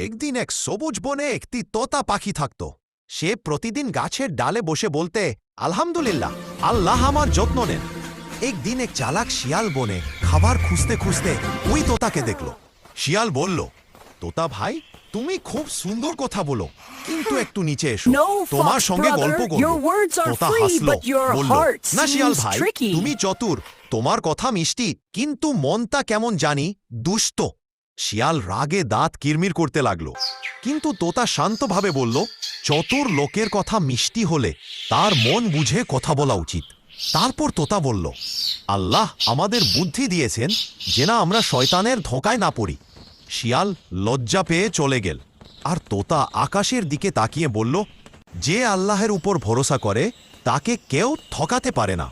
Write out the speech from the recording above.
একদিন এক সবুজ বনে একটি তোতা পাখি থাকত। সে প্রতিদিন গাছের ডালে বসে বলতে, আলহামদুলিল্লাহ, আল্লাহ আমার যত্ন নেন। একদিন এক চালাক শিয়াল বনে খাবার খুঁজতে খুঁজতে ওই তোতাকে দেখল। শিয়াল বলল, তোতা ভাই, তুমি খুব সুন্দর কথা বলো, কিন্তু একটু নিচে এসো, No, তোমার Fox সঙ্গে brother, গল্প করব। your words are Tota free, হাসলো, but your বলল, heart না শিয়াল seems ভাই, tricky. তুমি চতুর, তোমার কথা মিষ্টি, কিন্তু মনটা কেমন জানি দুষ্ট। শিয়াল রাগে দাঁত কিরমির করতে লাগলো, কিন্তু তোতা শান্তভাবে বলল, চতুর লোকের কথা মিষ্টি হলে তার মন বুঝে কথা বলা উচিত। তারপর তোতা বলল, আল্লাহ আমাদের বুদ্ধি দিয়েছেন যেন আমরা শয়তানের ধোঁকায় না পড়ি। শিয়াল লজ্জা পেয়ে চলে গেল, আর তোতা আকাশের দিকে তাকিয়ে বলল, যে আল্লাহের উপর ভরসা করে তাকে কেউ ঠকাতে পারে না।